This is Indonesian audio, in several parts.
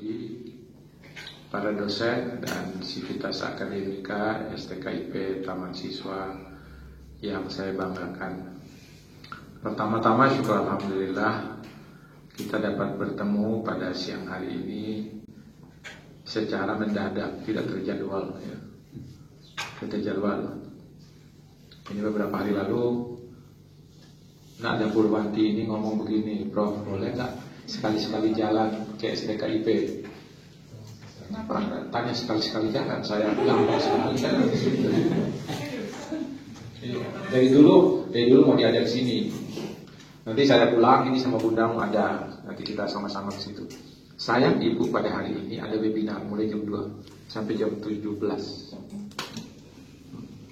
pagi para dosen dan Sivitas Akademika STKIP Taman Siswa yang saya banggakan. Pertama-tama syukur alhamdulillah kita dapat bertemu pada siang hari ini secara mendadak, tidak terjadwal ya. Terjadwal. Ini beberapa hari lalu ada Purwanti ini ngomong begini, Prof, boleh nggak sekali-sekali jalan ke STKIP? Kenapa? Tanya sekali-sekali jalan, saya bilang sekali jalan. Dari dulu mau diajak sini. Nanti saya pulang ini sama Bundamu ada, nanti kita sama-sama ke situ. Sayang Ibu pada hari ini ada webinar mulai jam 2 sampai jam 17.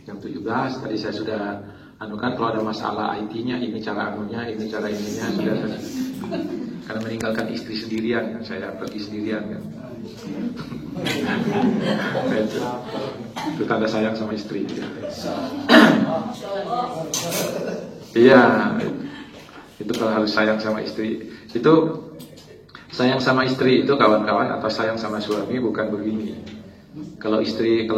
Jam 17 tadi saya sudah anukan, kalau ada masalah IT-nya, ini cara anunya, ini cara ininya sudah. Karena meninggalkan istri sendirian, saya pergi sendirian kan. Itu tanda sayang sama istri. Iya, itu kalau harus sayang sama istri. Itu sayang sama istri itu kawan-kawan atau sayang sama suami bukan begini. Kalau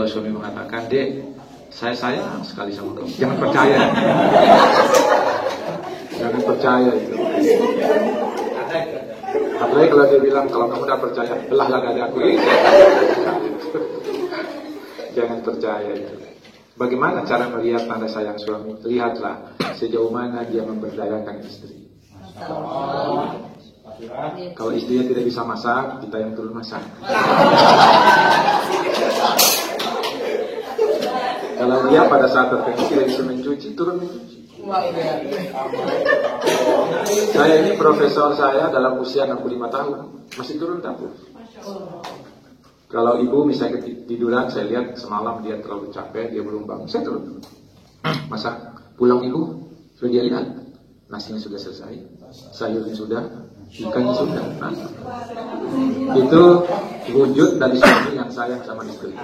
suami mengatakan, Dek, saya sayang sekali sama kamu, jangan percaya. Jangan percaya itu. Apalagi kalau dia bilang, kalau kamu tidak percaya, belahlah dadaku. Jangan percaya itu. Bagaimana cara melihat tanda sayang suami? Lihatlah sejauh mana dia memberdayakan istri. Kalau istrinya tidak bisa masak, kita yang turun masak. Kalau dia pada saat tertentu tidak bisa mencuci, turun mencuci. Saya ini profesor saya dalam usia 65 tahun masih turun dapur. Kalau ibu misalnya tiduran, saya lihat semalam dia terlalu capek, dia belum bangun, saya turun. Masak, pulang ibu, sudah dia lihat nasinya sudah selesai, sayurnya sudah, ikannya sudah. Nah, itu wujud dari suami yang sayang sama istri.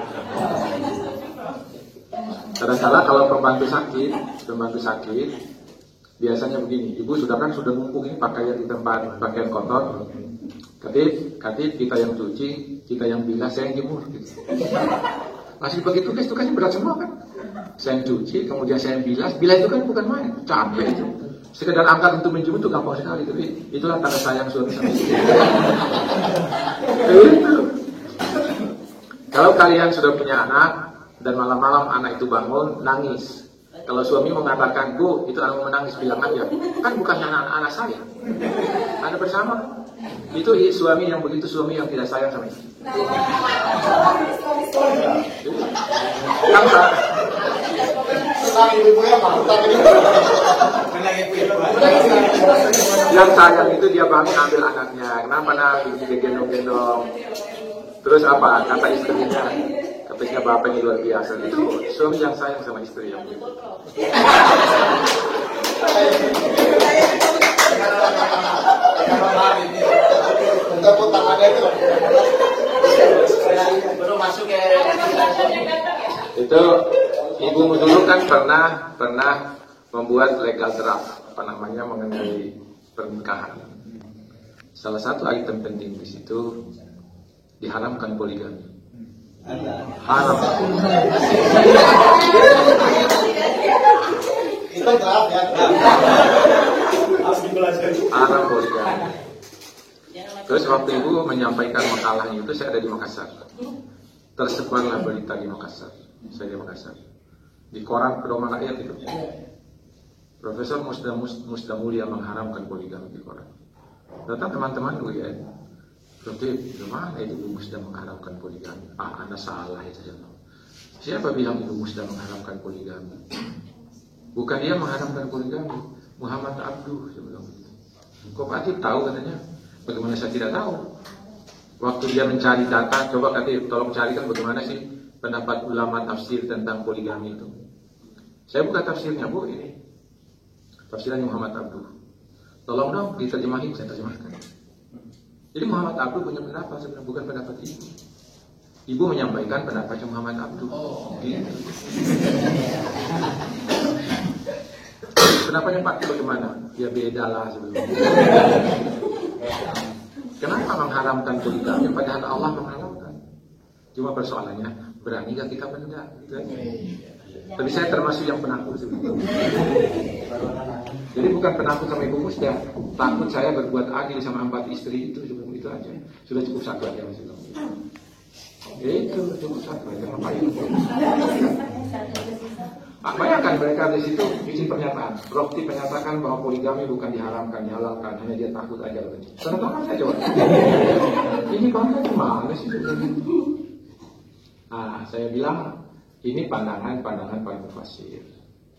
Kadang-kadang kalau pembantu sakit, biasanya begini, ibu sudah numpuk ini pakaian di tempat pakaian kotor, katip kita yang cuci, kita yang bilas, saya yang jemur. Gitu. Masih begitu guys, itu kan berat semua kan. Saya yang cuci, kemudian saya yang bilas itu kan bukan main, capek itu. Sekedar angkat untuk menjemur itu gampang sekali, tapi itulah tanda sayang suami sama istri. Itu. Kalau kalian sudah punya anak, dan malam-malam anak itu bangun nangis, kalau suami mengatakan, Bu, itu anak menangis, bilang aja, kan bukannya anak-anak saya, Anda bersama. Itu suami yang begitu, suami yang tidak sayang sama istri. Yang sayang itu dia bangun ambil anaknya, kenapa nangis, dia gendong-gendong. Terus apa? Kata istrinya, katanya bapak ini luar biasa. Itu suami yang sayang sama istri yang begitu. Itu ibumu dulu kan pernah membuat legal draft mengenai pernikahan. Salah satu item penting di situ diharamkan poligami. Haram. Itu draft ya. Harus dipelajari. Haram poligami. Terus waktu ibu menyampaikan makalahnya itu, saya ada di Makassar. Tersebarlah berita di Makassar. Saya di Makassar. Di koran pedoman rakyat itu. Profesor Musdamulya mengharamkan poligami di koran. Datang teman-teman UIN. Tapi gimana itu Ibu Musda mengharamkan poligami? Anda salah itu. Siapa bilang Ibu Musda mengharamkan poligami? Bukan dia mengharamkan poligami, Muhammad Abduh, saya bilang begitu. Kok Pak Atib tahu katanya? Bagaimana saya tidak tahu? Waktu dia mencari data, coba Atib tolong carikan bagaimana sih pendapat ulama tafsir tentang poligami itu. Saya buka tafsirnya, Bu, ini. Tafsirannya Muhammad Abduh. Tolong dong diterjemahin, saya terjemahkan. Jadi Muhammad Abduh punya pendapat, sebenarnya bukan pendapat ibu. Ibu menyampaikan pendapatnya Muhammad Abduh. Gitu. Pendapatnya Pak bagaimana? Ya beda lah sebenarnya. Kenapa mengharamkan poligami padahal Allah mengharamkan? Cuma persoalannya, berani gak kita menegak? Gitu aja. Tapi saya termasuk yang penakut sebetulnya. Jadi bukan penakut sama Ibu Musda, takut saya berbuat adil sama 4 istri itu aja. Sudah cukup 1 aja maksudnya. Itu cukup 1 aja, ngapain? Bayangkan mereka di situ bikin pernyataan. Rokti menyatakan bahwa poligami bukan diharamkan, dihalalkan, hanya dia takut aja. Tanda tangan saya coba. Ini bangga gimana sih? Saya bilang ini pandangan para mufasir.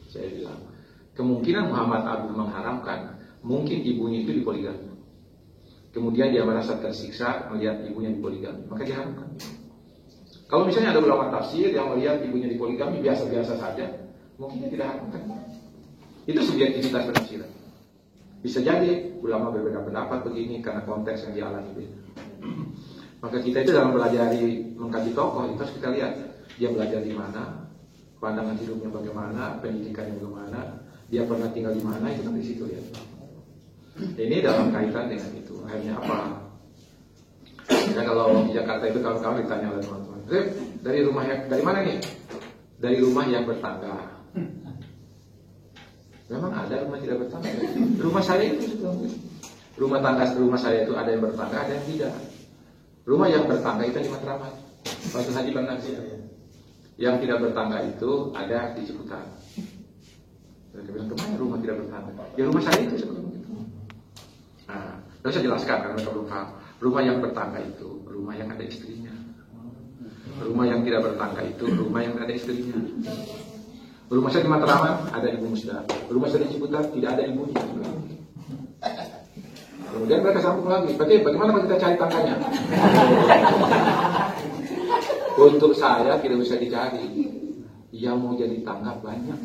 Saya bilang kemungkinan Muhammad Abdul mengharamkan, mungkin ibunya itu dipoligami. Kemudian dia merasa tersiksa melihat ibunya dipoligami, maka diharamkan. Kalau misalnya ada ulama tafsir yang melihat ibunya dipoligami biasa-biasa saja, mungkin tidak haramkan. Itu subjektivitas penafsiran. Bisa jadi ulama berbeda pendapat begini karena konteks yang dialami beda. Maka kita itu dalam belajar mengkaji tokoh itu harus kita lihat dia belajar di mana, pandangan hidupnya bagaimana, pendidikannya bagaimana, dia pernah tinggal di mana, itu kan di situ lihat. Ini dalam kaitan dengan itu. Akhirnya apa? Ya kalau di Jakarta itu kawan-kawan ditanya oleh teman-teman, dari mana nih? Dari rumah yang bertangga. Memang ada rumah tidak bertangga. Rumah saya itu sebetulnya. Rumah saya itu ada yang bertangga, ada yang tidak. Rumah yang bertangga itu di Matraman. Waktu Haji Bang Nasir. Yang tidak bertangga itu ada di Ciputat. Mereka bilang kemana rumah tidak bertangga? Ya rumah saya itu sebetulnya. Nah, saya jelaskan karena mereka belum paham. Rumah yang bertangga itu rumah yang ada istrinya. Rumah yang tidak bertangga itu rumah yang ada istrinya. Rumah saya di Matraman ada Ibu Musda. Rumah saya di Ciputat tidak ada ibunya. Kemudian mereka sambung lagi. Bagaimana kita cari tangganya? Untuk saya tidak bisa dicari. Yang mau jadi tangga banyak.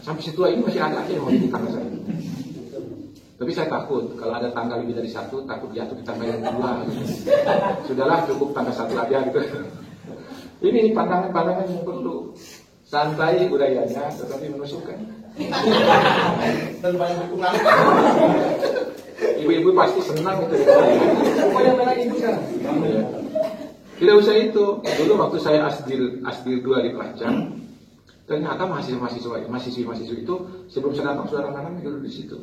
Sampai setua ini masih ada aja yang mau jadi tangga saya. Tapi saya takut kalau ada tangga lebih dari 1, takut jatuh di tangga yang 2. Sudahlah cukup tangga 1 aja gitu. Ini pandangan-pandangan yang perlu santai budayanya, tetapi menusukkan. Dan banyak dukungan. Ibu-ibu pasti senang itu. Banyak banget ibu kan. Tidak usah itu. Dulu waktu saya asdir 2 di Pelancang, ternyata mahasiswi itu sebelum saya datang sudah anak-anak dulu di situ.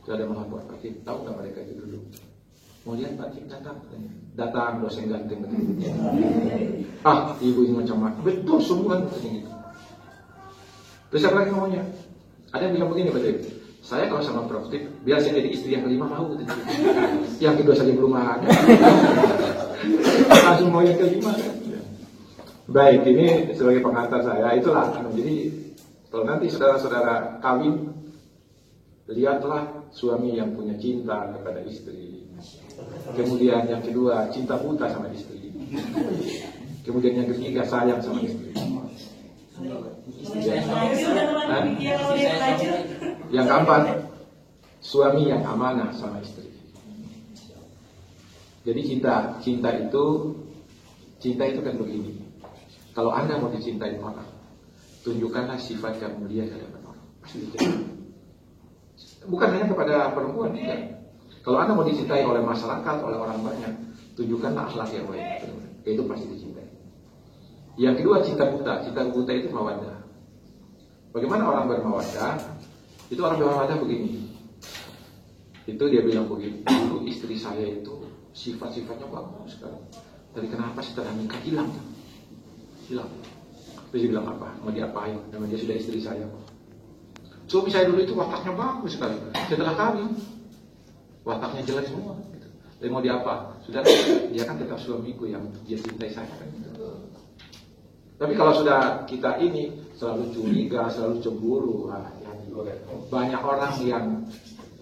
Sudah ada melapor Pak Kim, tahu nggak mereka itu dulu? Mau lihat Pak Kim datang dosen ganteng betul. Ibu ini macam mana? Betul semua gitu. Terus apa lagi ngomongnya? Ada yang bilang begini Pak Kim, saya kalau sama Prof Tip, biar saya jadi istri yang kelima mau gitu. Yang kedua saja belum ada. Langsung mau yang kelima. Baik, ini sebagai pengantar saya. Itulah. Jadi kalau nanti saudara-saudara kawin, lihatlah suami yang punya cinta kepada istri. Kemudian yang kedua, cinta buta sama istri. Kemudian yang ketiga, sayang sama istri. Yang keempat, suami yang amanah sama istri. Jadi cinta itu kan begini. Kalau Anda mau dicintai orang, tunjukkanlah sifat yang mulia di hadapan orang. Bukan hanya kepada perempuan, tidak. Kalau Anda mau dicintai oleh masyarakat, oleh orang banyak, tunjukkanlah akhlak yang baik. Itu pasti dicintai. Yang kedua, cinta buta. Cinta buta itu mawaddah. Bagaimana orang bermawaddah? Itu orang bermawaddah begini. Itu dia bilang begini, dulu istri saya itu sifat-sifatnya bagus sekali. Tapi kenapa setelah nikah hilang? Terus dia bilang apa? Mau diapain? Namanya dia sudah istri saya. Suami saya dulu itu wataknya bagus sekali. Setelah kawin, wataknya jelek semua. Gitu. Tapi mau diapa? Sudah, dia kan tetap suamiku yang dia cintai saya. Kan, gitu. Tapi kalau sudah kita ini selalu curiga, selalu cemburu, banyak orang yang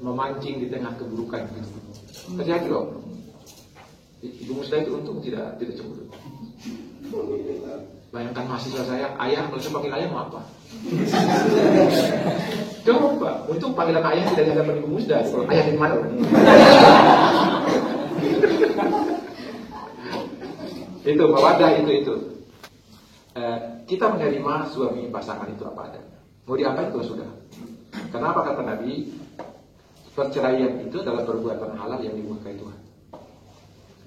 memancing di tengah keburukan. Gitu. Terjadi loh. Ibu Musda itu untung tidak cemburu. Bayangkan mahasiswa saya, ayah, kalau saya panggil ayah mau apa? Coba, untuk panggilan ayah tidak ada pada Ibu Musda. Kalau ayah di mana? Itu mawaddah itu. Kita menerima suami pasangan itu apa adanya. Mau diapain kalau sudah. Kenapa kata Nabi? perceraian itu adalah perbuatan halal yang dimurkai Tuhan.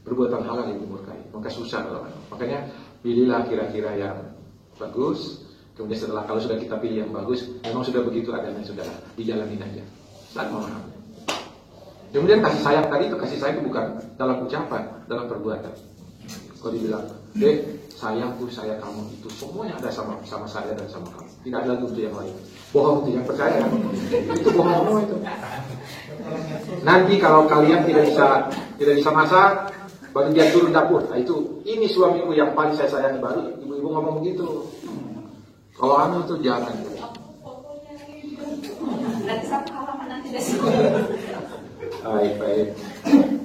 Perbuatan halal yang dimurkai, maka susah kalau makanya pilihlah kira-kira yang bagus. Kemudian setelah kalau sudah kita pilih yang bagus, memang sudah begitu adanya, sudah dijalanin aja. Saat memahami. Kemudian kasih sayang tadi itu kasih sayang itu bukan dalam ucapan, dalam perbuatan. Kalau dibilang, sayangku, saya kamu itu semuanya ada sama saya dan sama kamu. Tidak ada lagi untuk yang lain. Bohong itu yang percaya. Itu bohong semua itu. Nanti kalau kalian tidak bisa masak, baru dia turun dapur. Nah, ini suamiku yang paling saya sayangi, baru ibu-ibu ngomong begitu. Kalau anu itu jangan.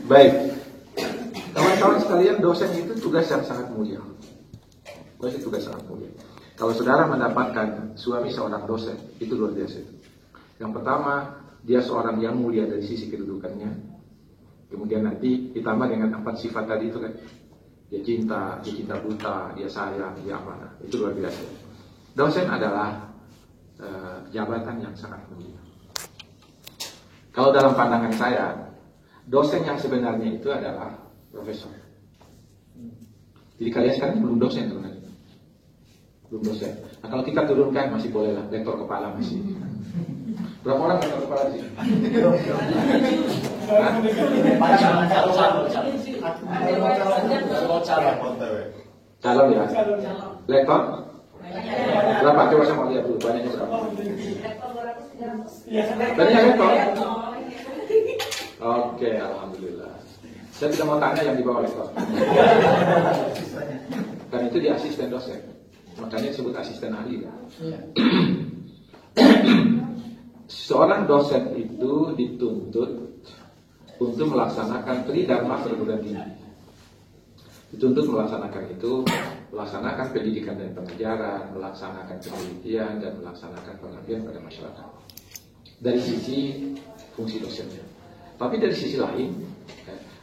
Baik. Kawan-kawan sekalian, dosen itu tugas yang sangat mulia. Dosen tugas sangat mulia. Kalau saudara mendapatkan suami seorang dosen, itu luar biasa. Yang pertama, dia seorang yang mulia dari sisi kedudukannya. Kemudian nanti ditambah dengan 4 sifat tadi itu kan. Dia cinta buta, dia sayang, dia amanah. Itu luar biasa. Dosen adalah jabatan yang sangat mulia. Kalau dalam pandangan saya, dosen yang sebenarnya itu adalah profesor. Jadi kalian sekarang belum dosen sebenarnya. Belum dosen. Nah, kalau kita turunkan masih boleh lah, lektor kepala masih. Berapa orang lektor kepala sih? Calon ya? Lektor? Berapa? Coba saya mau lihat dulu, banyaknya berapa? Banyak lektor? Oke, alhamdulillah. Saya tidak mau tanya yang di bawah lektor. Kan itu di asisten dosen. Makanya disebut asisten ahli. Seorang dosen itu dituntut untuk melaksanakan tridharma perguruan tinggi. Dituntut melaksanakan pendidikan dan pengajaran, melaksanakan penelitian dan melaksanakan pengabdian pada masyarakat. Dari sisi fungsi dosennya. Tapi dari sisi lain,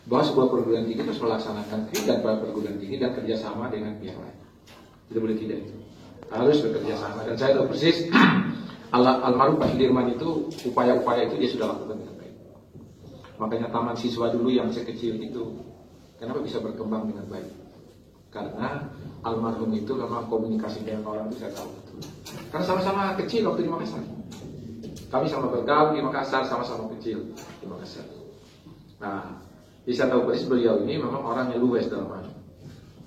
bahwa sebuah perguruan tinggi harus melaksanakan tridharma perguruan tinggi dan kerjasama dengan pihak lain. Tidak boleh tidak itu. Harus bekerja sama. Dan saya tahu persis almarhum Pak Sudirman itu upaya-upaya itu dia sudah lakukan dengan baik. Makanya taman siswa dulu yang sekecil itu kenapa bisa berkembang dengan baik? Karena almarhum itu memang komunikasi dengan orang bisa tahu. Karena sama-sama kecil waktu di Makassar. Kami sama bergaul di Makassar, sama-sama kecil di Makassar. Nah, bisa tahu persis beliau ini memang orangnya luwes dalam hal.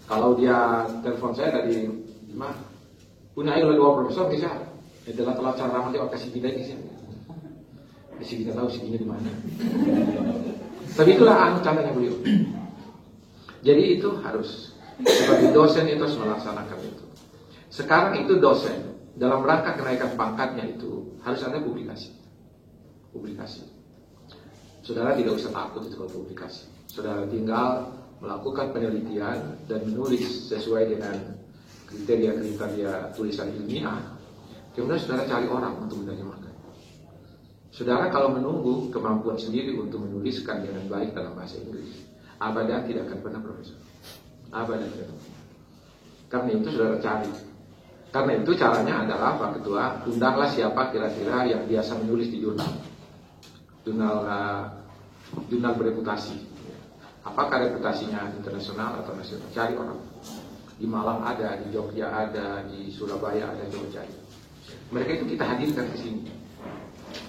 Kalau dia telepon saya dari mana? Punya ayo dua profesor bisa. Adalah telah cara dia kasih kita di sini. Kasih kita tahu segini di mana. Tapi itulah caranya beliau. Jadi itu harus sebagai dosen itu harus melaksanakan itu. Sekarang itu dosen dalam rangka kenaikan pangkatnya itu harus ada publikasi. Publikasi. Saudara tidak usah takut itu kalau publikasi. Saudara tinggal melakukan penelitian dan menulis sesuai dengan kriteria tulisan ilmiah. Kemudian saudara cari orang untuk menerjemahkan. Saudara kalau menunggu kemampuan sendiri untuk menuliskan dengan baik dalam bahasa Inggris, abadan tidak akan pernah profesor. Abadan tidak. Karena itu saudara cari. Karena itu caranya adalah Pak Ketua, undanglah siapa kira-kira yang biasa menulis di jurnal bereputasi. Apakah reputasinya internasional atau nasional? Cari orang. Di Malang ada, di Jogja ada, di Surabaya ada, coba cari. Mereka itu kita hadirkan ke sini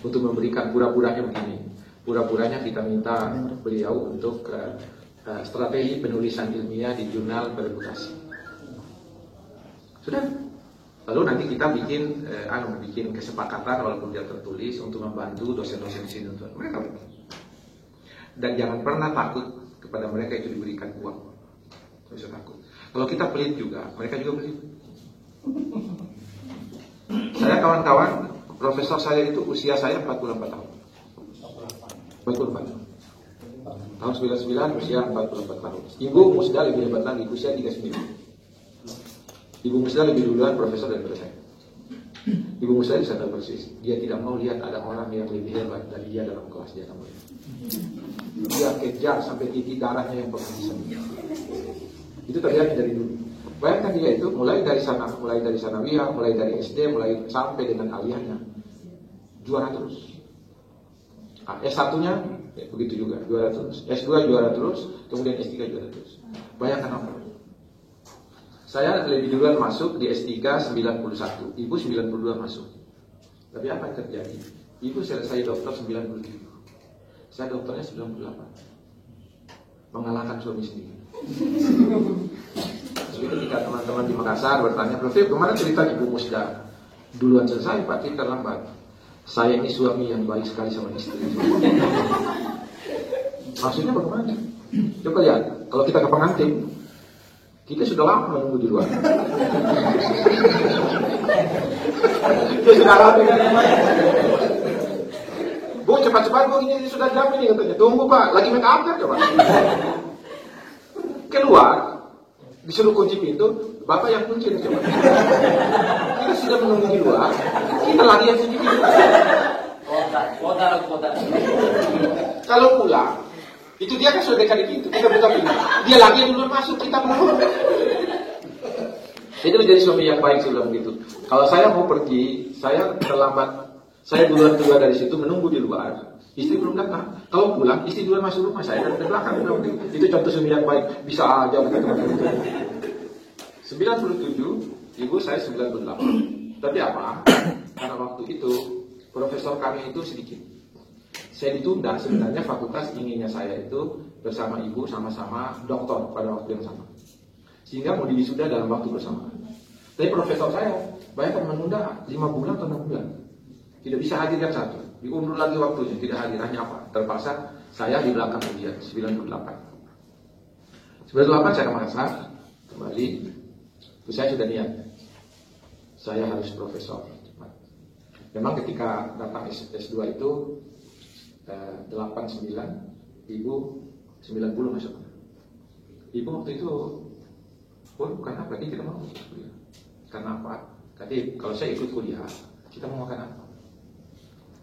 untuk memberikan pura-puranya begini. Pura-puranya kita minta beliau untuk strategi penulisan ilmiah di jurnal bereputasi. Sudah. Lalu nanti kita bikin kesepakatan walaupun dia tertulis untuk membantu dosen-dosen di sini untuk mereka. Dan jangan pernah takut kepada mereka itu diberikan uang. Tidak usah takut. Kalau kita pelit juga, mereka juga pelit. Saya kawan-kawan, profesor saya itu usia saya 44 tahun. 44 tahun. Tahun 99 usia 44 tahun. Ibu Musda lebih hebat lagi, usia 39. Ibu Musda lebih duluan profesor daripada saya. Ibu Musda bisa tahu persis. Dia tidak mau lihat ada orang yang lebih hebat dari dia dalam kelas dia. Dia kejar sampai titik darahnya yang penghabisan. Itu terjadi dari dulu. Bayangkan dia itu mulai dari sanawiyah, mulai dari SD, mulai sampai dengan aliyahnya juara terus. S1-nya begitu juga, juara terus. S2 juara terus, kemudian S3 juara terus. Bayangkan apa? Saya lebih duluan masuk di S3 91, ibu 92 masuk. Tapi apa yang terjadi? Ibu selesai dokter 97, saya dokternya 98, mengalahkan suami sendiri. Jadi ketika teman-teman di Makassar bertanya, Prof, kemana cerita Ibu Musda? Duluan selesai, Pak, kita terlambat. Saya ini suami yang baik sekali sama istri. Maksudnya bagaimana? Coba lihat, kalau kita ke pengantin, kita sudah lama menunggu di luar. Kita sudah lama. Bu, cepat-cepat Bu, ini sudah jam ini katanya. Tunggu Pak, lagi make up kan coba. Keluar, disuruh kunci pintu, Bapak yang kunci coba. Kita sudah menunggu di luar, kita lagi yang kunci pintu. Kota. Kalau pulang, itu dia kan sudah dekat di pintu, kita buka pintu. Dia lagi yang duluan masuk, kita belum. Itu menjadi suami yang baik sebelum begitu. Kalau saya mau pergi, saya terlambat. Saya duluan keluar dari situ menunggu di luar. Istri belum datang. Kalau pulang, istri duluan masuk rumah saya dari belakang. Itu contoh suami yang baik. Bisa aja teman-teman. 97, ibu saya 98. Tapi apa? Karena waktu itu profesor kami itu sedikit. Saya ditunda, sebenarnya fakultas inginnya saya itu bersama ibu sama-sama doktor pada waktu yang sama. Sehingga mau diwisuda dalam waktu bersamaan. Tapi profesor saya bayangkan menunda 5 bulan atau 6 bulan. Tidak bisa hadir yang satu. Diundur lagi waktunya, tidak hadir. Hanya apa? Terpaksa saya di belakang dia, 98. 98 saya ke Makassar, kembali. Itu saya sudah niat. Saya harus profesor. Memang ketika datang S2 itu 89, ibu 90 masuk. Ibu waktu itu bukan apa, dia tidak mau kuliah. Karena apa? Tadi kalau saya ikut kuliah, kita mau makan apa?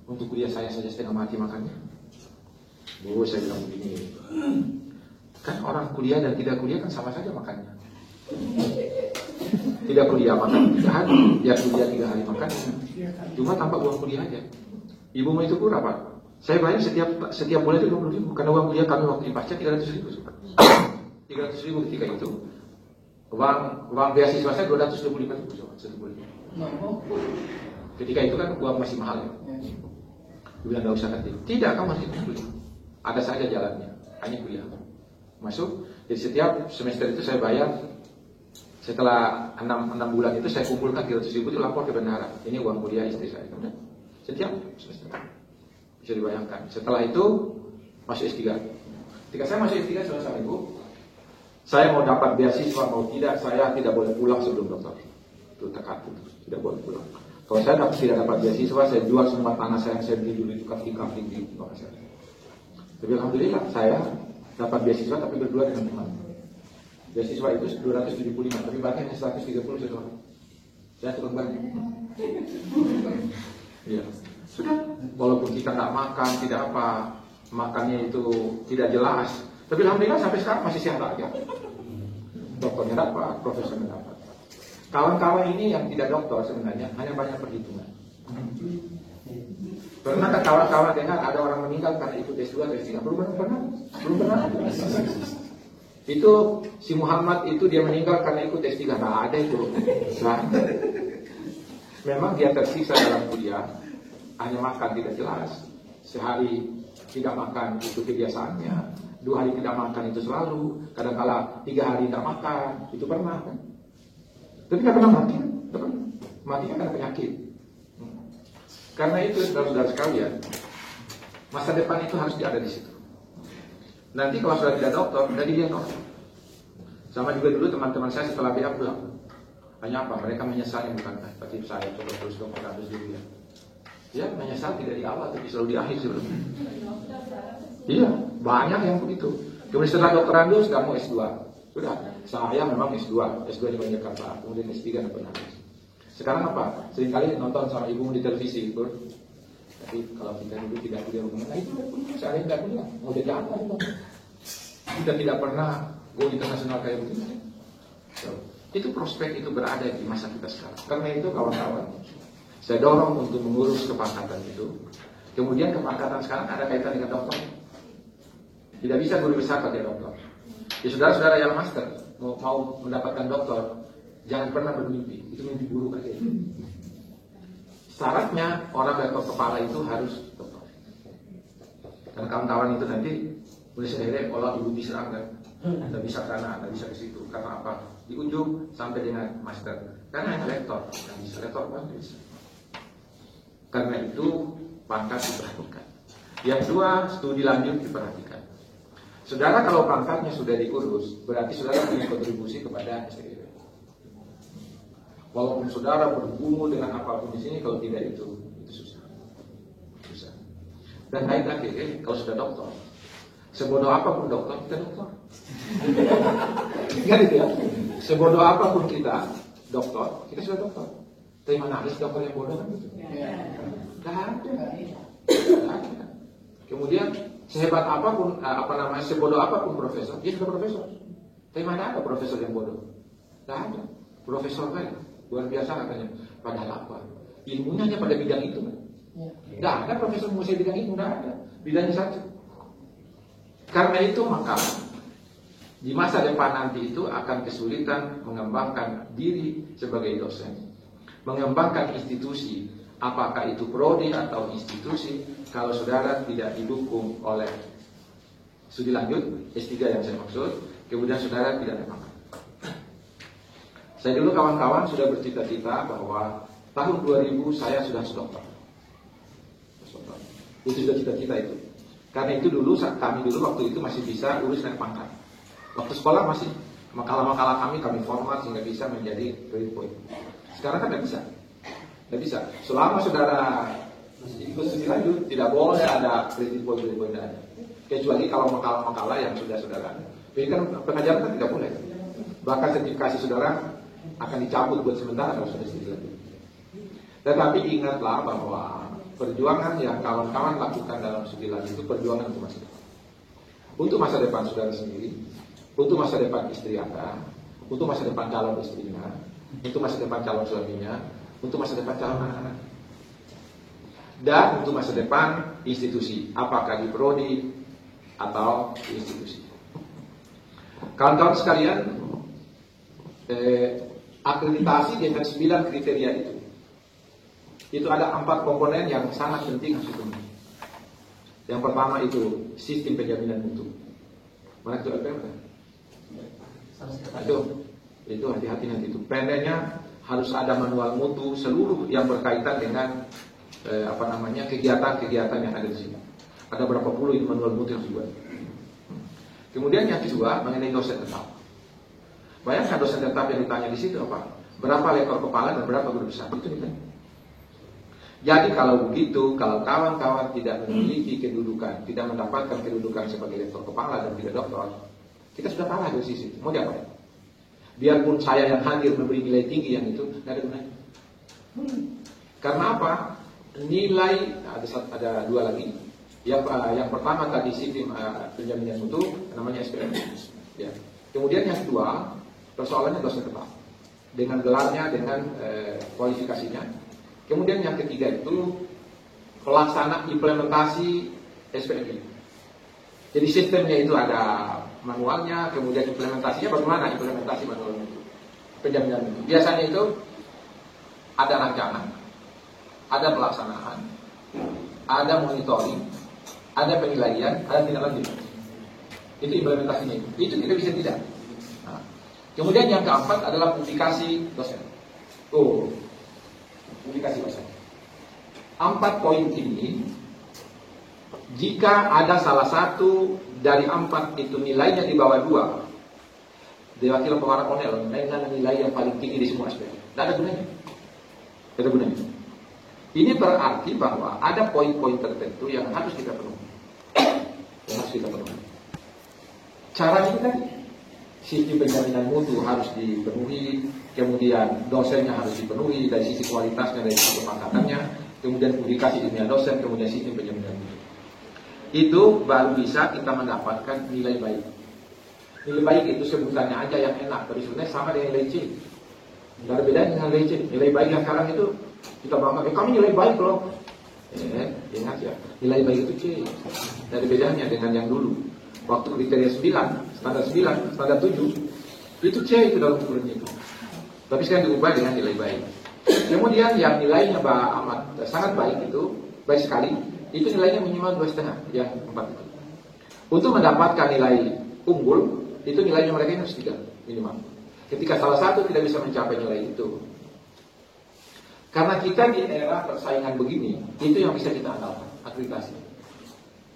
Untuk kuliah saya saja setengah mati makannya. Bu, saya bilang begini, kan orang kuliah dan tidak kuliah kan sama saja makannya. Tidak kuliah makan 3 hari, ya kuliah 3 hari makan. Cuma tanpa uang kuliah aja. Ibu mau itu berapa? Saya bayar setiap bulan itu 20.000. Karena uang kuliah kami waktu di Pasca 300.000. 300.000 ketika itu. Uang beasiswa saya 225.000 satu bulan. Ketika itu kan uang masih mahal ya. Dia bilang gak usah nanti. Tidak, kamu harus kuliah. Ada saja jalannya, hanya kuliah. Masuk. Jadi setiap semester itu saya bayar. Setelah 6 bulan itu saya kumpulkan 300.000 itu lapor ke bendahara. Ini uang kuliah istri saya. Kemudian setiap semester. Bisa dibayangkan. Setelah itu masuk S3. Ketika saya masuk S3 sama ibu, saya mau dapat beasiswa mau tidak, saya tidak boleh pulang sebelum dokter. Itu tekat itu, tidak boleh pulang. Kalau saya tidak dapat beasiswa, saya jual semua tanah saya yang saya beli dulu itu kamping-kamping di Makassar. Tapi alhamdulillah saya dapat beasiswa tapi berdua dengan teman. Beasiswa itu 275, tapi banknya 130 sesuatu. Saya turun banyak. Iya. Sudah. Walaupun kita nggak makan, tidak apa, makannya itu tidak jelas. Tapi alhamdulillah sampai sekarang masih sehat aja. Dokternya dapat, profesornya dapat. Kawan-kawan ini yang tidak dokter sebenarnya hanya banyak perhitungan. Pernah kan kawan-kawan dengar ada orang meninggal karena ikut S2 atau S3? Belum pernah. Itu si Muhammad itu dia meninggal karena ikut S3. Nggak ada itu. Nah, memang dia tersiksa dalam kuliah. Hanya makan tidak jelas. Sehari tidak makan itu kebiasaannya. 2 hari tidak makan itu selalu. Kadang-kala 3 hari tidak makan. Itu pernah kan. Tapi tidak pernah mati. Matinya karena penyakit. Karena itu saudara-saudara sekalian, masa depan itu harus ada di situ. Nanti kalau sudah tidak dokter, jadi dia dokter. Sama juga dulu teman-teman saya setelah BA pulang. Hanya apa? Mereka menyesal bukan seperti saya coba terus dokter habis dulu ya. Ya menyesal tidak di awal tapi selalu di akhir sebelumnya. Iya, banyak yang begitu. Kemudian setelah dokteran dulu sudah mau S2. Sudah, saya memang S2 di Jakarta, kemudian S3 dan pernah. Sekarang apa? Seringkali nonton sama ibu di televisi itu. Tapi kalau kita dulu tidak kuliah hubungan, nah itu saya tidak kuliah. Mau jadi apa? Kita tidak pernah go internasional kayak begini. So, itu prospek itu berada di masa kita sekarang. Karena itu kawan-kawan, saya dorong untuk mengurus kepangkatan itu. Kemudian kepangkatan sekarang ada kaitan dengan dokter. Tidak bisa guru besar pakai dokter. Ya saudara-saudara yang master mau mendapatkan dokter, jangan pernah bermimpi. Itu mimpi buruk aja. Syaratnya orang rektor kepala itu harus dokter. Dan kawan-kawan itu nanti boleh sendiri kalau ibu diserang kan, tidak bisa ke sana, tidak bisa ke situ. Karena apa? Di ujung sampai dengan master. Karena hanya rektor yang bisa, rektor pun bisa. Karena itu pangkat diperhatikan. Yang dua, studi lanjut diperhatikan. Saudara kalau pangkatnya sudah diurus, berarti saudara punya kontribusi kepada STIW. Walaupun saudara bergumul dengan apapun di sini, kalau tidak itu susah. Susah. Dan lain lagi, kalau sudah dokter, sebodoh apapun dokter, kita dokter. Ingat itu ya. Sebodoh apapun kita dokter, kita sudah dokter. Tapi mana ada dokter yang bodoh kan gitu? Tidak ada. Kemudian sehebat apapun, sebodoh apapun profesor, dia sudah profesor. Tapi mana ada profesor yang bodoh? Tidak ada. Profesor kan luar biasa katanya. Padahal apa? Ilmunya hanya pada bidang itu kan? Tidak ada profesor menguasai bidang itu, tidak ada. Bidangnya satu. Karena itu maka di masa depan nanti itu akan kesulitan mengembangkan diri sebagai dosen, mengembangkan institusi, apakah itu prodi atau institusi, kalau saudara tidak didukung oleh studi lanjut, S3 yang saya maksud, kemudian saudara tidak ada pangkat. Saya dulu kawan-kawan sudah bercita-cita bahwa tahun 2000 saya sudah dokter. Itu sudah cita-cita itu. Karena itu dulu, kami dulu waktu itu masih bisa urus naik pangkat. Waktu sekolah masih makalah-makalah kami format sehingga bisa menjadi grade point. Sekarang kan tidak bisa. Tidak bisa. Selama saudara ikut studi lanjut, tidak boleh ada grade point tidak ada. Kecuali kalau makalah-makalah yang sudah saudara. Jadi kan pengajaran kan tidak boleh. Bahkan sertifikasi saudara akan dicabut buat sementara kalau sudah studi lanjut. Tetapi ingatlah bahwa perjuangan yang kawan-kawan lakukan dalam studi lanjut itu perjuangan untuk masa depan. Untuk masa depan saudara sendiri, untuk masa depan istri Anda, untuk masa depan calon istrinya, untuk masa depan calon suaminya, untuk masa depan calon anak-anak, dan untuk masa depan institusi, apakah di prodi atau di institusi. Kawan-kawan sekalian, akreditasi dengan 9 kriteria itu ada 4 komponen yang sangat penting harus dipenuhi. Yang pertama itu sistem penjaminan mutu. Mana itu LPM? Itu hati-hati nanti itu. Pendeknya harus ada manual mutu seluruh yang berkaitan dengan kegiatan-kegiatan yang ada di sini. Ada berapa puluh itu manual mutu yang dibuat. Kemudian yang kedua mengenai dosen tetap. Bayangkan dosen tetap yang ditanya di situ apa? Berapa lektor kepala dan berapa guru besar? Itu ditanya. Jadi kalau begitu, kalau kawan-kawan tidak memiliki kedudukan, tidak mendapatkan kedudukan sebagai lektor kepala dan tidak doktor, kita sudah kalah dari sisi. Mau diapain? Biarpun saya yang hadir memberi nilai tinggi yang itu, tidak ada gunanya. Karena apa? Nilai ada 2 lagi. Yang pertama tadi sistem penjaminan mutu, namanya SPM. Ya. Kemudian yang kedua, persoalannya dosen tetap dengan gelarnya, dengan kualifikasinya. Kemudian yang ketiga itu pelaksana implementasi SPMI. Jadi sistemnya itu ada manualnya, kemudian implementasinya bagaimana implementasi manualnya itu. Penjaminan itu. Biasanya itu ada rancangan, ada pelaksanaan, ada monitoring, ada penilaian, ada tindak lanjut. Itu implementasinya itu. Itu tidak bisa tidak. Nah, kemudian yang keempat adalah publikasi dosen. Publikasi dosen. 4 poin ini, jika ada salah satu dari 4 itu nilainya di bawah 2, diwakil pengarang Onel dengan nilai yang paling tinggi di semua aspek, tidak ada gunanya. Tidak ada gunanya. Ini berarti bahwa ada poin-poin tertentu yang harus kita penuhi. Caranya itu tadi, sistem penjaminan mutu harus dipenuhi, kemudian dosennya harus dipenuhi dari sisi kualitasnya, dari sisi pangkatannya, kemudian publikasi ilmiah dosen, kemudian sistem penjaminan mutu. Itu baru bisa kita mendapatkan nilai baik. Nilai baik itu sebutannya aja yang enak, tapi sebenarnya sama dengan nilai C. Tidak ada bedanya dengan nilai C. Nilai baik yang sekarang itu kita bangga, kami nilai baik loh. Ingat ya, nilai baik itu C. Dari bedanya dengan yang dulu. Waktu kriteria 9, standar 9, standar 7, itu C itu dalam ukurannya itu. Tapi sekarang diubah dengan nilai baik. Kemudian yang nilainya amat sangat baik itu, baik sekali, itu nilainya minimal 2,5, yang 4 itu. Untuk mendapatkan nilai unggul, itu nilainya mereka harus 3 minimal. Ketika salah satu tidak bisa mencapai nilai itu, karena kita di era persaingan begini, itu yang bisa kita andalkan, akreditasi.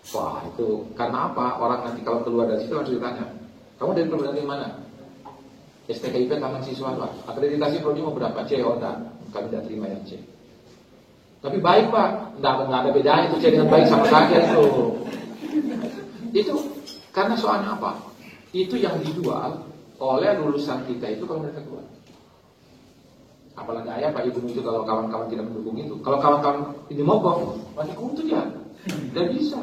Wah itu karena apa? Orang nanti kalau keluar dari situ harus ditanya, kamu dari perguruan tinggi mana? STKIP taman siswa Pak. Akreditasi prodi mau berapa? C, oh enggak, kami tidak terima yang C. Tapi baik Pak, enggak ada bedanya itu C dengan baik sama saja itu. Itu karena soalnya apa? Itu yang dijual oleh lulusan kita itu kalau mereka keluar. Apalagi ayah Pak Ibu itu kalau kawan-kawan tidak mendukung itu. Kalau kawan-kawan ini mogok, pasti kuntut ya. Dan bisa.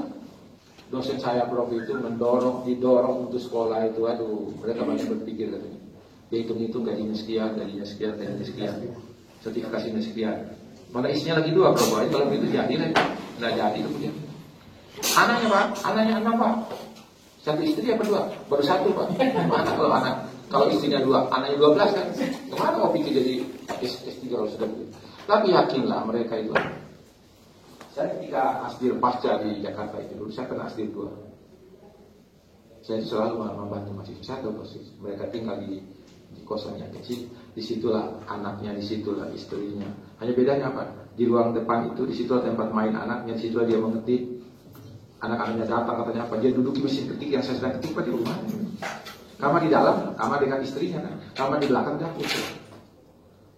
Dosen saya Prof itu didorong untuk sekolah itu, aduh, mereka banyak berpikir katanya. Dia hitung-hitung gajinya sekian, sertifikasinya sekian. Mana isinya lagi 2 Prof, kalau itu jadi lah, nggak jadi kemudian. Anaknya Pak, anaknya anak Pak. 1 istri apa 2? Baru 1 Pak. Mana kalau anak? Kalau istrinya 2, anaknya 12 kan? Kemana mau pikir jadi S3 kalau sudah begitu? Tapi yakinlah mereka itu. Saya ketika asdir pasca di Jakarta itu dulu, saya pernah asdir 2. Saya selalu membantu mahasiswa. Saya tahu persis. Mereka tinggal di kosan yang kecil. Disitulah anaknya, disitulah istrinya. Hanya bedanya apa? Di ruang depan itu, disitulah tempat main anaknya, disitulah dia mengetik. Anak-anaknya datang katanya apa? Dia duduk di mesin ketik yang saya sedang ketik di rumah. Kamar di dalam, kamar dengan istrinya, kamar di belakang dapur.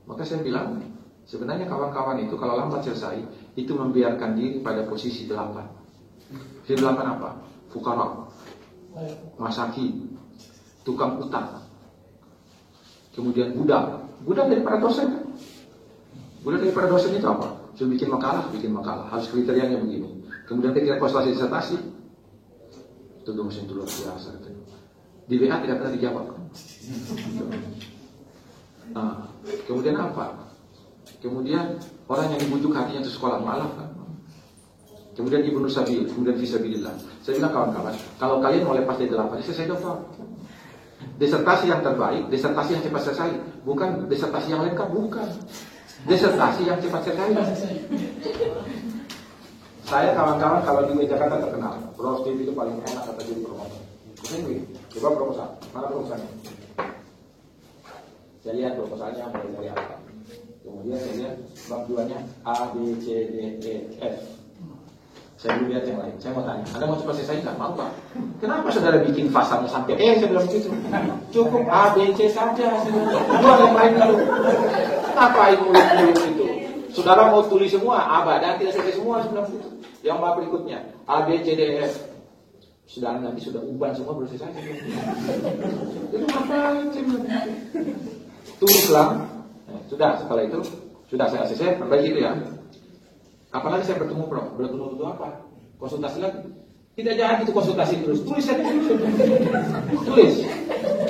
Maka saya bilang, sebenarnya kawan-kawan itu kalau lambat selesai, itu membiarkan diri pada posisi 8. Posisi 8 apa? Fukara, masaki, tukang utang, kemudian budak daripada dosen. Budak daripada dosen itu apa? Sudah bikin makalah, harus kriterianya begini. Kemudian ketika konsultasi disertasi, itu dosen itu luar biasa. Di WA tidak pernah dijawab. Nah, kemudian apa? Kemudian orang yang dibujuk hatinya itu sekolah malah kan. Kemudian dibunuh sabil, kemudian fisabilillah. Saya bilang kawan-kawan, kalau kalian mau lepas dari 8, selesai dokter. Disertasi yang terbaik, disertasi yang cepat selesai, bukan disertasi yang lengkap, bukan. Disertasi yang cepat selesai. Saya kawan-kawan kalau di Jakarta terkenal, Bros TV itu paling enak kata jadi promosi. Coba proposal, mana proposalnya? Saya lihat proposalnya dari apa. Kemudian saya lihat bab 2-nya A, B, C, D, E, F. Saya belum lihat yang lain. Saya mau tanya, Anda mau cepat selesai nggak? Mau Pak? Kenapa saudara bikin fasalnya sampai E? Saya bilang begitu. Cukup A, B, C saja. Buat yang lain dulu. Kenapa mulut-mulut itu? Saudara mau tulis semua A, dan tidak selesai semua. Saya bilang begitu. Yang bab berikutnya A, B, C, D, E, F. Sudah nanti sudah uban semua belum selesai. Itu ngapain? Saya bilang begitu. Tulislah. Sudah, setelah itu sudah saya ACC, perbaiki itu ya. Apalagi saya bertemu Prof, bertemu itu apa? Konsultasi lagi. Tidak jadi itu konsultasi terus. Tulis saja. Tulis.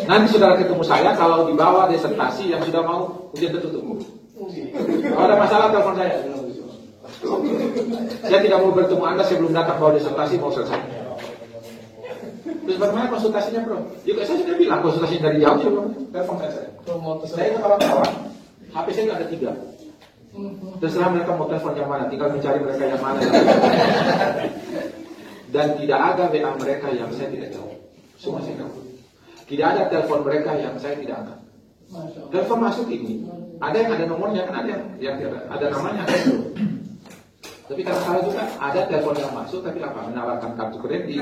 Nanti saudara ketemu saya kalau dibawa disertasi yang sudah mau ujian tertutup. Kalau ada masalah telepon saya. Saya tidak mau bertemu Anda, saya belum datang bawa disertasi mau selesai. Terus bagaimana konsultasinya Prof? Juga saya sudah bilang konsultasinya dari jauh saya belum telepon saya. Saya itu kawan-kawan. HP saya ada 3. Terserah mereka mau telepon yang mana, tinggal mencari mereka yang mana. Dan tidak ada WA mereka yang saya tidak tahu. Semua saya tahu. Tidak ada telepon mereka yang saya tidak angkat. Telepon masuk ini, ada yang ada nomornya, kan ada yang tidak ada namanya. Tapi kadang-kadang juga ada telepon yang masuk, tapi apa? Menawarkan kartu kredit.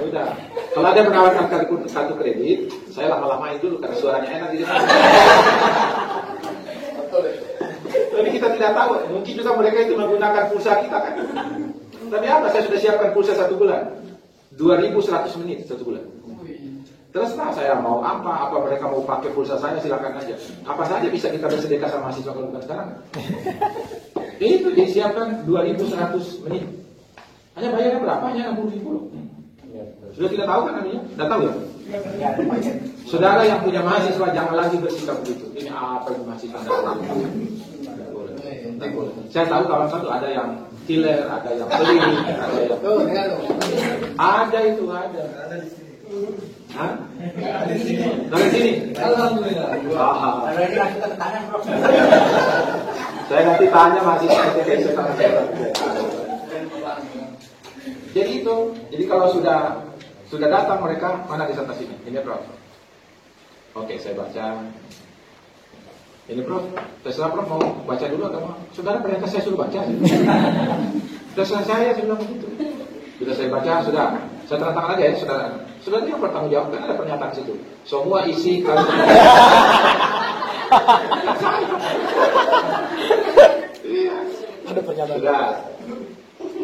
Udah. Kalau ada menawarkan kartu kredit, saya lama-lamain dulu karena suaranya enak gitu. Tapi kita tidak tahu, mungkin juga mereka itu menggunakan pulsa kita kan. Tapi apa? Saya sudah siapkan pulsa 1 bulan, 2.100 menit 1 bulan. Terserah saya mau apa mereka mau pakai pulsa saya silakan aja. Apa saja bisa kita bersedekah sama mahasiswa kalau bukan sekarang. Itu disiapkan 2.100 menit. Hanya bayarnya berapa? Hanya 60.000. Sudah tidak tahu kan namanya? Tidak tahu ya? Saudara yang punya mahasiswa jangan lagi bersikap begitu. Ini apa yang mahasiswa tidak boleh. Saya tahu kawan satu ada yang killer, ada yang pelit, ada yang ada itu ada. Ada di sini. Hah? Ada di sini. Dari sini. Alhamdulillah. Ah. Ada kita tanya, Bro. Saya nanti tanya masih sekarang saya. Jadi itu, jadi kalau sudah datang mereka, mana disertasinya? Ini Prof. Oke, saya baca. Ini Prof, terserah Prof mau baca dulu atau mau? Saudara perintah saya suruh baca. Terserah saya bilang begitu. Sudah saya baca, sudah. Saya tanda tangan aja ya, saudara. Saudara yang bertanggung jawab, kan ada pernyataan situ. Semua isi kalau iya. Ada pernyataan.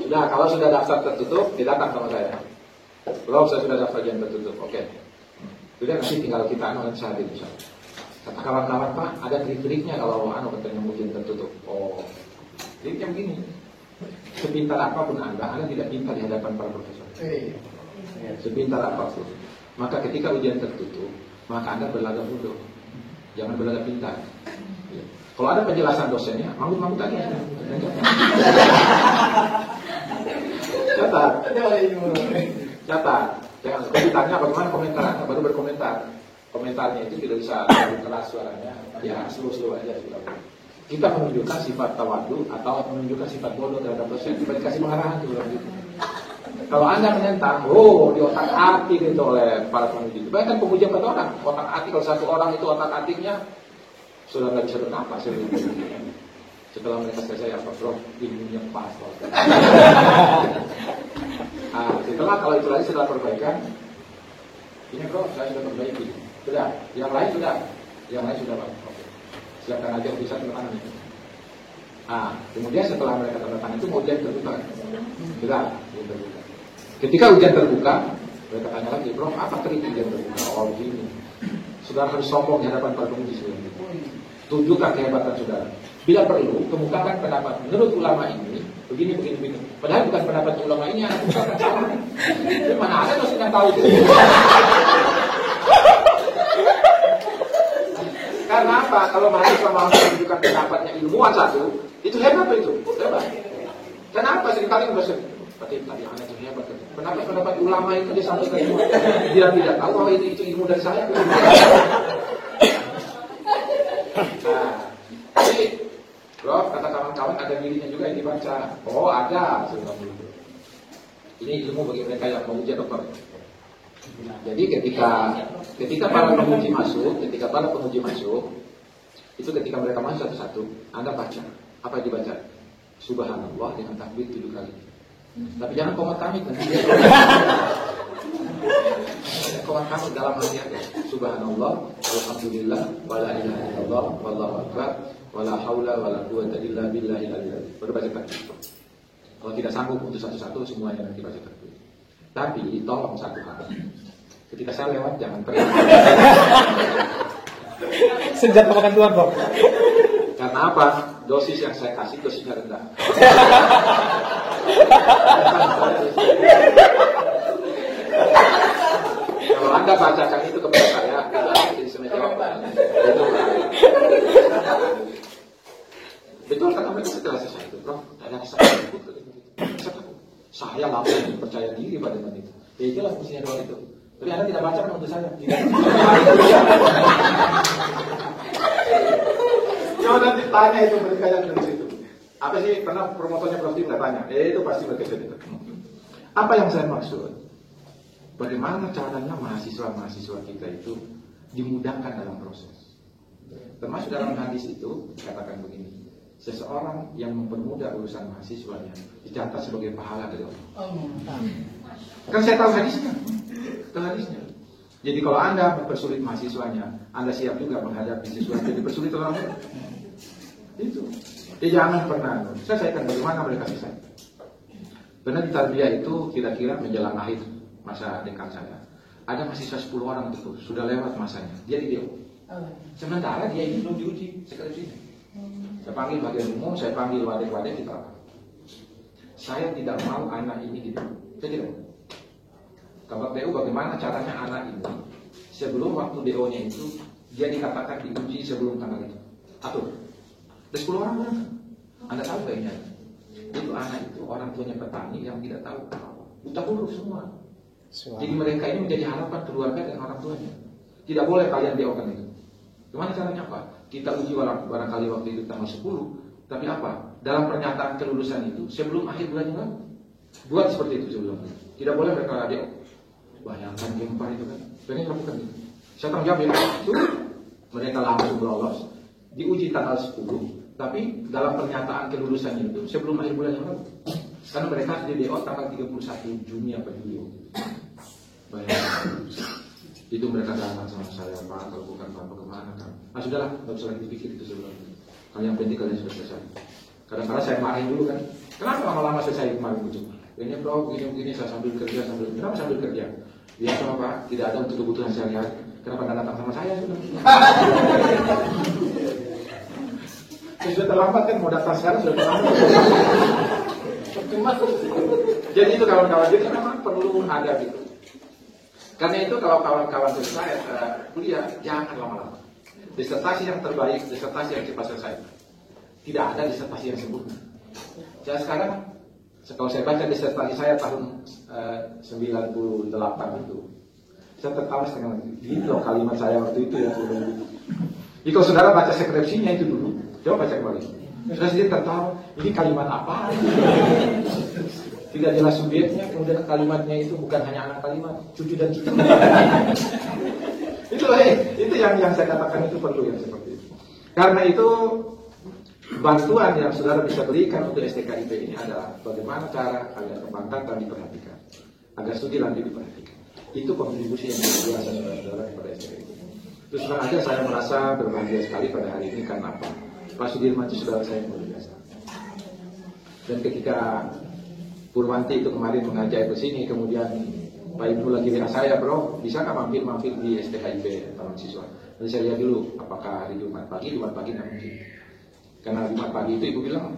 Sudah, kalau sudah daftar tertutup, dia datang sama saya. Prof, saya sudah daftar yang tertutup. Oke. Sudah, nanti tinggal kita nanti saya hadir bisa. Kata kawan-kawan, Pak, ada trik-triknya kalau katanya ujian tertutup. Oh, triknya begini. Sepintar apapun Anda tidak pintar di hadapan para profesor. Sepintar apapun. Maka ketika ujian tertutup, maka Anda berlagak bodoh. Jangan berlagak pintar. Ya. Kalau ada penjelasan dosennya, manggut-manggut aja. Catat. Jangan. Kalau ditanya bagaimana komentar, baru berkomentar. Komentarnya itu tidak bisa keras suaranya. Ya, slow-slow aja sudah. Kita menunjukkan sifat tawadu atau menunjukkan sifat bodoh terhadap dosen. Kita dikasih pengarahan juga gitu. Kalau Anda menentang, di otak atik itu oleh para penguji. Bayangkan penguji 4 orang, otak atik kalau 1 orang itu otak atiknya sudah nggak bisa bernapas. Setelah mereka selesai apa Prof, ilmunya pas. Setelah kalau itu lagi setelah perbaikan, ini Prof saya sudah perbaiki. Sudah, yang lain sudah Pak. Oke. Silakan aja bisa tanda tangan itu. Kemudian setelah mereka tanda tangan itu ujian terbuka. Sudah, ujian terbuka. Ketika ujian terbuka, mereka tanya lagi, Prof, apa trik ujian terbuka? Oh begini. Saudara harus sombong di hadapan para penguji sebelum itu. Tunjukkan kehebatan saudara. Bila perlu, kemukakan pendapat menurut ulama ini, begini. Padahal bukan pendapat ulama ini, anak bukan salah. Mana ada dosen yang tahu itu? Karena apa? Kalau mahasiswa mau menunjukkan pendapatnya ilmuwan satu, itu hebat itu, hebat. Kenapa seringkali dosen? Tadi anak itu hebat. Pendapat ulama itu disampaikan semua. Dia tidak tahu bahwa itu ilmu dari saya. Jadi, Prof, kata kawan-kawan ada dirinya juga yang dibaca. Oh ada, ini ilmu bagi mereka yang mau ujian dokter. Jadi ketika para penguji masuk, itu ketika mereka masuk satu-satu, Anda baca. Apa yang dibaca? Subhanallah dengan takbir 7 kali. Tapi jangan komat kami nanti. Komat kami dalam hati aja. Subhanallah, alhamdulillah, wala ilaha illallah, wallahu akbar, wala haula wala quwwata illa billahil aliyyil azim. Baru baca takbir. Kalau tidak sanggup untuk satu-satu semuanya nanti baca takbir. Tapi tolong satu hal. Ketika saya lewat jangan pernah. Senjata makan Tuhan, Prof. Karena apa? Dosis yang saya kasih dosisnya rendah. Kalau Anda bacakan itu kepada saya, jadi semacam apa? Betul kata mereka setelah selesai itu, Prof. Saya langsung percaya diri pada menit itu. Ya itulah fungsinya doa itu. Tapi Anda tidak baca kan untuk saya. Coba nanti tanya itu mereka yang dari situ. Apa sih pernah promotornya Prof Tim tanya? Itu pasti mereka itu. Apa yang saya maksud? Bagaimana caranya mahasiswa kita itu dimudahkan dalam proses. Termasuk dalam hadis itu katakan begini. Seseorang yang mempermudah urusan mahasiswanya dicatat sebagai pahala dari Allah. Kan saya tahu hadisnya. Jadi kalau Anda mempersulit mahasiswanya, Anda siap juga menghadapi siswa yang dipersulit orang lain. Itu. Jadi jangan pernah. Saya akan bagaimana mereka bisa. Karena di tarbiyah itu kira-kira menjelang akhir masa dekat saya. Ada mahasiswa 10 orang itu sudah lewat masanya. Dia di DO. Sementara dia ini belum diuji sekali sini. Saya panggil bagian umum, saya panggil wadah-wadah kita. Saya tidak mau anak ini gitu. Saya tidak. Kalau DO bagaimana caranya anak ini sebelum waktu DO-nya itu dia dikatakan diuji sebelum tanggal itu. Atur. Ada 10 orang kan? Anda tahu kayaknya itu anak itu orang tuanya petani yang tidak tahu apa-apa, buta huruf semua. Jadi mereka ini menjadi harapan keluarga dan orang tuanya. Tidak boleh kalian DO-kan itu. Gimana caranya apa? Kita uji barangkali waktu itu tanggal 10, tapi apa? Dalam pernyataan kelulusan itu sebelum akhir bulan yang lalu. Buat seperti itu sebelumnya. Tidak boleh mereka DO. Bayangkan gempa itu kan. Pengen lakukan itu. Saya tanggung jawab ya. Mereka langsung lolos. Diuji tanggal 10, tapi dalam pernyataan kelulusan itu sebelum akhir bulan yang lalu. Karena mereka di DO tanggal 31 Juni apa Juli. Bayangkan. Itu mereka datang sama saya, Pak, kalau bukan Pak, kemana kan? Ah sudahlah, nggak usah lagi dipikir itu sebelumnya. Kalau yang penting kalian sudah selesai. Kadang-kadang saya marahin dulu kan, kenapa lama-lama selesai kemarin itu? Ini bro, gini saya sambil kerja, kenapa sambil kerja? Biasa Pak, tidak ada untuk kebutuhan sehari-hari. Kenapa nggak datang sama saya sudah? Sudah terlambat kan, mau datang sekarang sudah terlambat. Jadi itu kawan-kawan, jadi memang perlu ada gitu. Karena itu kalau kawan-kawan selesai kuliah, jangan lama-lama. Disertasi yang terbaik, disertasi yang cepat selesai. Tidak ada disertasi yang sempurna. Saya sekarang, kalau saya baca disertasi saya tahun 98 itu, saya tertawa setengah mati. Ini loh kalimat saya waktu itu ya. Jadi kalau saudara baca skripsinya itu dulu, coba baca kembali. Sudah sedikit tertawa, ini kalimat apa? Tidak jelas subjeknya, kemudian kalimatnya itu bukan hanya anak kalimat, cucu dan cucu. itu yang saya katakan itu perlu yang seperti itu. Karena itu bantuan yang saudara bisa berikan untuk STKIP ini adalah bagaimana cara agar kebangkatan diperhatikan, agar studi lanjut diperhatikan. Itu kontribusi yang luar biasa saudara kepada STKIP. Terus terang aja saya merasa berbahagia sekali pada hari ini karena apa? Pak Sudirman itu saudara saya yang luar biasa. Dan ketika Purwanti itu kemarin mengajak ke sini, kemudian Pak Ibnu lagi WA saya, bro, bisa nggak mampir di STKIP Taman Siswa? Nanti saya lihat dulu, apakah hari Jumat pagi nggak mungkin. Karena Jumat pagi itu Ibu bilang,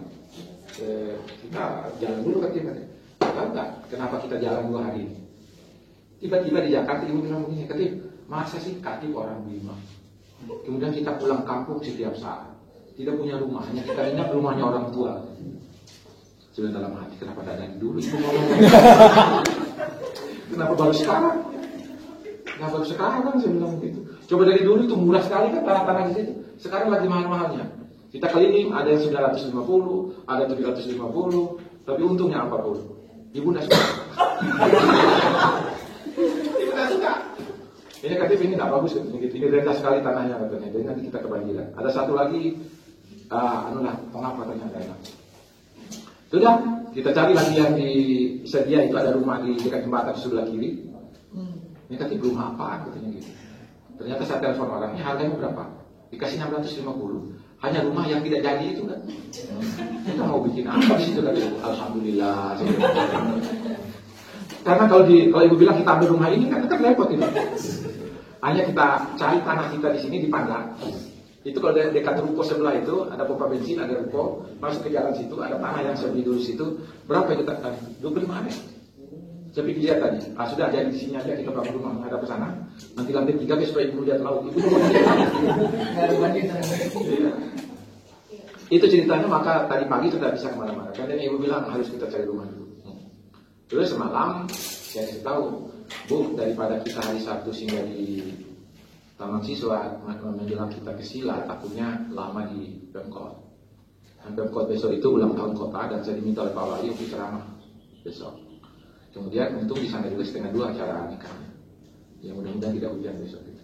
kita jalan dulu kan dia. Tahu nggak kenapa kita jalan 2 hari? Tiba-tiba di Jakarta Ibu bilang begini, Katip, masa sih Katip orang Bima? Kemudian kita pulang kampung setiap saat, tidak punya rumah, hanya kita ingat rumahnya orang tua. Sudah dalam hati, kenapa dari dulu Ibu ngomong? Kenapa baru sekarang? Kenapa baru sekarang kan saya bilang begitu. Coba dari dulu itu murah sekali kan tanah-tanah di situ. Sekarang lagi mahal-mahalnya. Kita keliling ada yang 950, ada 750, tapi untungnya apapun. Ibu tidak suka. Ibu tidak suka. Ini Katip ini tidak bagus gitu. Ini rendah sekali tanahnya katanya. Jadi nanti kita kebanjiran. Ada satu lagi, pengapa ternyata enak. Sudah, kita cari lagi yang di Sedia itu ada rumah di dekat jembatan sebelah kiri. Ini Katip rumah apa katanya gitu. Ternyata saya telepon orangnya, harganya berapa? Dikasih 650. Hanya rumah yang tidak jadi itu kan. Kita mau bikin apa di situ kan? Alhamdulillah. Karena kalau Ibu bilang kita ambil rumah ini kan repot itu. Hanya kita cari tanah kita di sini di Pandang. Itu kalau dekat ruko sebelah itu ada pompa bensin, ada ruko, masuk ke jalan situ, ada tanah yang saya beli dulu situ. Berapa itu tadi? 25 ada. Saya pikir lihat tadi, sudah jadi di sini aja kita bangun rumah menghadap ke sana. Nanti lantai 3 supaya Ibu lihat laut. Ibu mau itu ceritanya, maka tadi pagi sudah bisa kemana-mana. Karena Ibu bilang harus kita cari rumah dulu. Terus semalam saya kasih tahu, Bu, daripada kita hari Sabtu singgah di Taman Siswa menjelang kita ke Sila, takutnya lama di Pemkot. Dan Pemkot besok itu ulang tahun kota dan saya diminta oleh Pak Wali untuk ceramah besok. Kemudian untung di sana juga 1:30 acara nikahnya. Ya mudah-mudahan tidak hujan besok itu.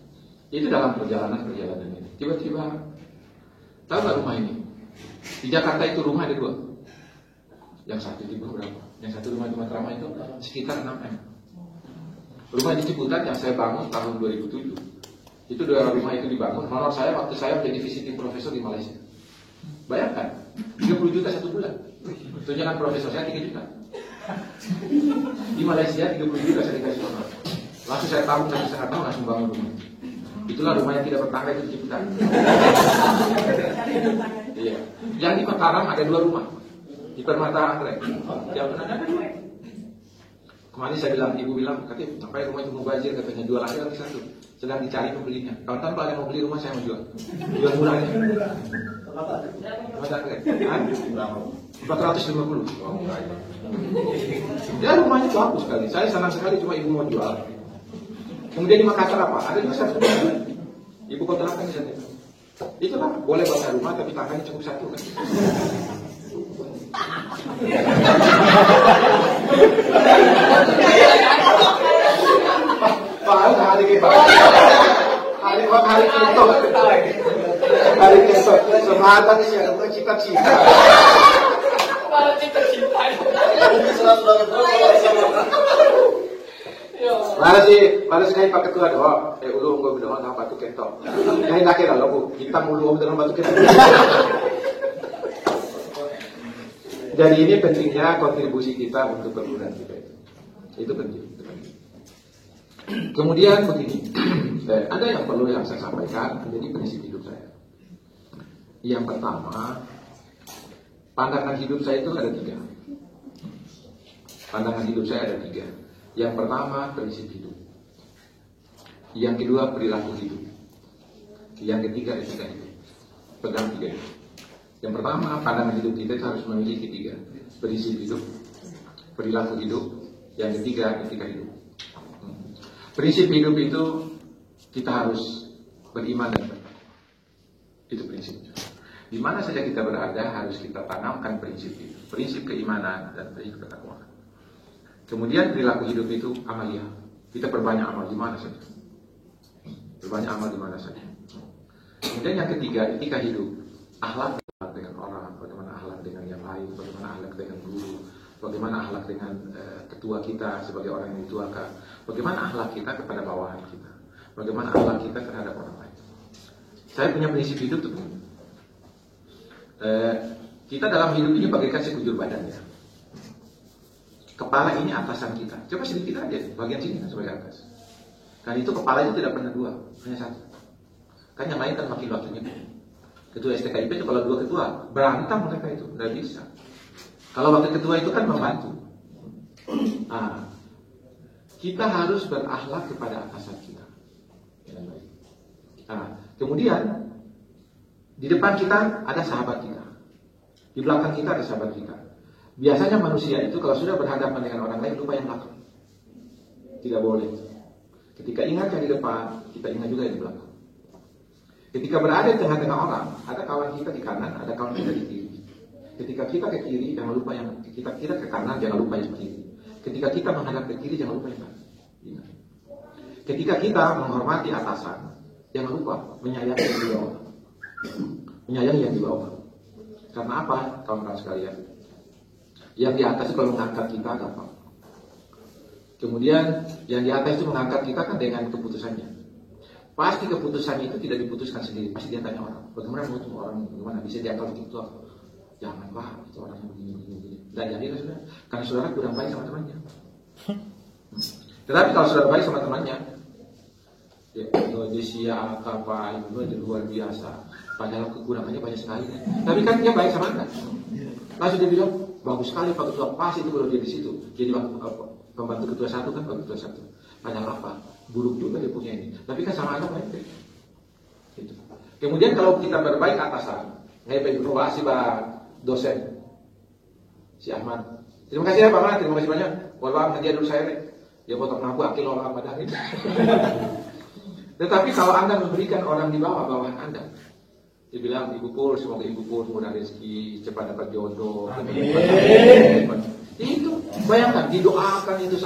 Itu dalam perjalanan ini. Tiba-tiba tahu nggak rumah ini? Di Jakarta itu rumah ada 2. Yang satu di berapa? Yang satu rumah di Matraman itu sekitar 6 M. Rumah di Ciputat yang saya bangun tahun 2007. Itu 2 rumah itu dibangun. Honor saya waktu saya menjadi visiting profesor di Malaysia. Bayangkan, 30 juta 1 bulan. Tunjangan profesor saya 3 juta. Di Malaysia 30 juta saya dikasih honor. Langsung saya tabung 1,5 tahun langsung bangun rumah. Itulah rumah yang tidak bertangga itu di Ciputat. Iya. Yang di Mataram ada 2 rumah. Di Permata Anggrek. Yang benar ada 2. Kemarin saya bilang, ibu bilang, katanya sampai rumah itu mau banjir, katanya jual aja lagi satu. Sedang dicari pembelinya. Kawan-kawan kalau yang mau beli rumah saya mau jual. Jual murah aja. Masa kan? 450. Oh, ya rumahnya bagus sekali. Saya senang sekali, cuma ibu mau jual. Kemudian di Makassar apa? Ada juga satu. Ibu kontrakan di sana. Itu lah, boleh banyak rumah tapi tangannya cukup satu kan. Hari kita sematan sih ada cita-cita. Lalu sih Pak Ketua doa, ulung gue berdoa nggak batu ketok. Yang nak kira lo, kita ulung dengan batu ketok. Jadi ini pentingnya kontribusi kita untuk perguruan kita itu penting. Kemudian begini, ada yang perlu yang saya sampaikan menjadi prinsip hidup saya. Yang pertama, pandangan hidup saya itu ada 3. Pandangan hidup saya ada 3. Yang pertama, prinsip hidup. Yang kedua, perilaku hidup. Yang ketiga, etika hidup. Pegang 3 itu. Yang pertama, pandangan hidup kita harus memiliki 3. Prinsip hidup, perilaku hidup. Yang ketiga, etika hidup. Prinsip hidup itu kita harus beriman dan bertakwa. Itu prinsipnya. Di mana saja kita berada harus kita tanamkan prinsip itu. Prinsip keimanan dan prinsip ketakwaan. Kemudian perilaku hidup itu amalia. Kita perbanyak amal di mana saja. Perbanyak amal di mana saja. Kemudian yang ketiga, etika hidup. Akhlak dengan orang, bagaimana akhlak dengan yang lain, bagaimana akhlak dengan guru, bagaimana akhlak dengan ketua kita sebagai orang yang dituakan, bagaimana akhlak kita kepada bawahan kita, bagaimana akhlak kita terhadap orang lain. Saya punya prinsip hidup tuh. Kita dalam hidup ini bagaikan sekujur badan ya. Kepala ini atasan kita. Coba sedikit aja, bagian sini kan sebagai atas. Kan itu kepala itu tidak pernah 2, hanya 1. Kan yang lain kan makin waktunya. Ketua STKIP itu kalau 2 ketua, berantem mereka itu, tidak bisa. Kalau wakil ketua itu kan membantu. Nah, kita harus berakhlak kepada atasan kita. Nah, kemudian di depan kita ada sahabat kita, di belakang kita ada sahabat kita. Biasanya manusia itu kalau sudah berhadapan dengan orang lain lupa yang belakang. Tidak boleh. Ketika ingat yang di depan, kita ingat juga yang di belakang. Ketika berada di tengah-tengah orang, ada kawan kita di kanan, ada kawan kita di kiri. Ketika kita ke kiri, jangan lupa yang kita ke kanan, jangan lupa yang kiri. Ketika kita menghadap ke kiri, jangan lupa yang kanan. Ingat. Ketika kita menghormati atasan, jangan lupa menyayangi yang di bawah. Menyayangi yang di bawah. Karena apa, kawan-kawan sekalian? Yang di atas itu kalau mengangkat kita gampang. Kemudian yang di atas itu mengangkat kita kan dengan keputusannya. Pasti keputusan itu tidak diputuskan sendiri, pasti dia tanya orang. Bagaimana menurut orang, bagaimana bisa diakal begitu? Jangan Pak, itu orangnya begini. Dan jadi kan sudah, karena saudara kurang baik sama temannya. Tetapi kalau saudara baik sama temannya, ya, dia apa itu luar biasa. Padahal kekurangannya banyak sekali. Tapi kan dia baik sama Anda. Langsung dia bilang, bagus sekali Pak Ketua, pas itu kalau dia di situ. Jadi pembantu ketua 1 kan Pak Ketua 1. Padahal apa? Buruk juga dia punya ini. Tapi kan sama Anda baik. Gitu. Kemudian kalau kita berbaik atasan, terima kasih Pak dosen si Ahmad. Terima kasih ya Pak Ahmad, terima kasih banyak. Walau hadiah dulu saya nih. Ya potong nabu akil orang pada itu. Tetapi kalau Anda memberikan orang di bawahan Anda, dia bilang Ibu Pur, semoga Ibu Pur mudah rezeki, cepat dapat jodoh. Amin. Itu bayangkan didoakan itu